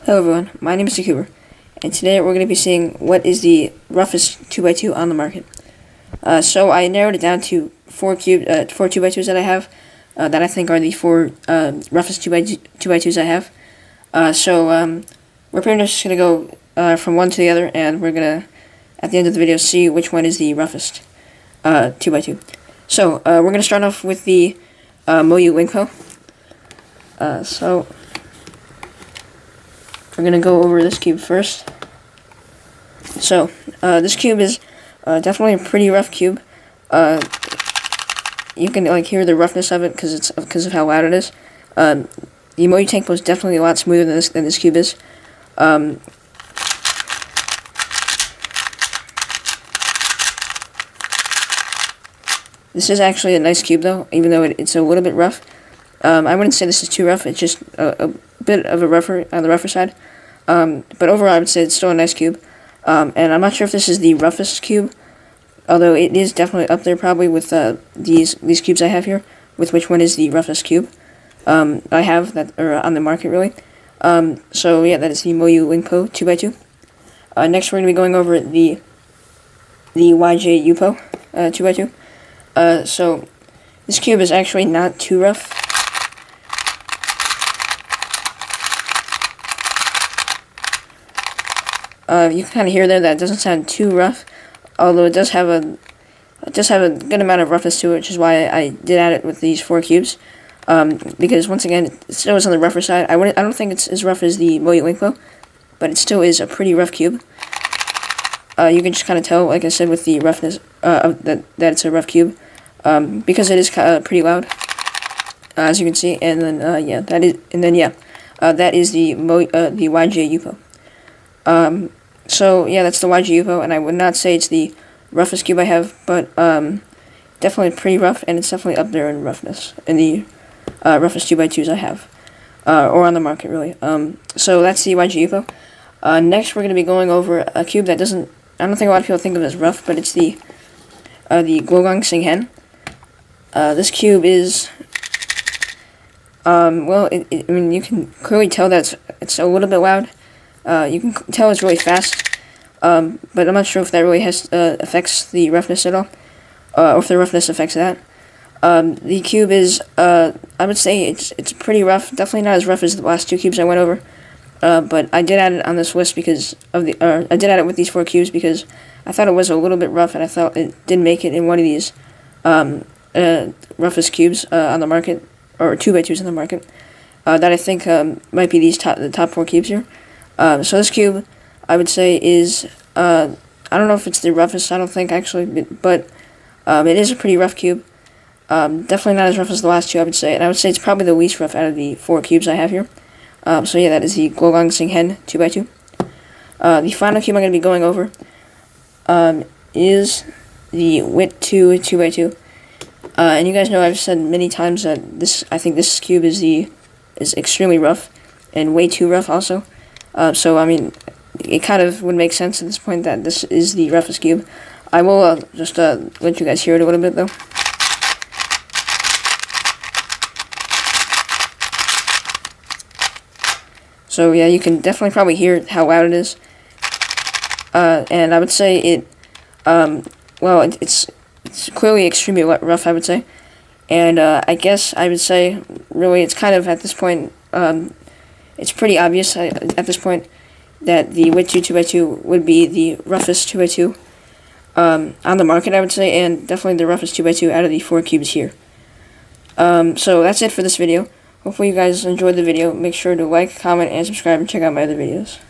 Hello everyone, my name is Thecuber, and today we're going to be seeing what is the roughest 2x2 on the market. So I narrowed it down to four 2x2s that I have, that I think are the four roughest 2x2s I have. We're pretty much just going to go from one to the other, and we're going to, at the end of the video, see which one is the roughest 2x2. So we're going to start off with the Moyu Wingpo. We're going to go over this cube first. So, this cube is definitely a pretty rough cube. You can hear the roughness of it because of how loud it is. The Moyu Tank is definitely a lot smoother than this cube is. This is actually a nice cube though, even though it's a little bit rough. I wouldn't say this is too rough, it's just a bit of a rougher, on the rougher side. But overall I would say it's still a nice cube. And I'm not sure if this is the roughest cube, although it is definitely up there probably with these cubes I have here, with which one is the roughest cube I have that are on the market really. So yeah, that is the Moyu Wingpo 2x2. Next we're going to be going over the YJ Yupo 2x2. So this cube is actually not too rough. You can kind of hear there that it doesn't sound too rough, although it does have a good amount of roughness to it, which is why I did add it with these four cubes. Because once again, it still is on the rougher side. I don't think it's as rough as the Moyu Wingpo, but it still is a pretty rough cube. You can just kind of tell, like I said, with the roughness that it's a rough cube, because it is pretty loud, as you can see. And then that is the YJ Yupo. So yeah, that's the YG Yupo, and I would not say it's the roughest cube I have, but definitely pretty rough, and it's definitely up there in roughness, in the roughest 2x2s I have, or on the market really. So that's the YG Yupo. Next we're going to be going over a cube that I don't think a lot of people think of as rough, but it's the Guogang Sing Hen. This cube is, I mean, you can clearly tell that it's a little bit loud. You can tell it's really fast, but I'm not sure if that really affects the roughness at all, or if the roughness affects that. The cube is, I would say it's pretty rough. Definitely not as rough as the last two cubes I went over, but I did add it on this list because of I did add it with these four cubes because I thought it was a little bit rough, and I thought it didn't make it in one of these roughest cubes on the market, or 2x2s on the market, that I think might be the top four cubes here. So this cube, I would say, is, I don't know if it's the roughest, I don't think, actually, but it is a pretty rough cube. Definitely not as rough as the last two, I would say, and I would say it's probably the least rough out of the four cubes I have here. So yeah, that is the Guogang Sing Hen 2x2. The final cube I'm going to be going over is the Wit 2 2x2. And you guys know I've said many times that I think this cube is extremely rough, and way too rough also. So, I mean, it kind of would make sense at this point that this is the roughest cube. I will just let you guys hear it a little bit, though. So, yeah, you can definitely probably hear how loud it is. And I would say it's clearly extremely rough, I would say. And I guess I would say, really, it's kind of, at this point, it's pretty obvious at this point that the Wit 2 2x2 would be the roughest 2x2 on the market, I would say, and definitely the roughest 2x2 out of the four cubes here. So that's it for this video. Hopefully you guys enjoyed the video. Make sure to like, comment, and subscribe, and check out my other videos.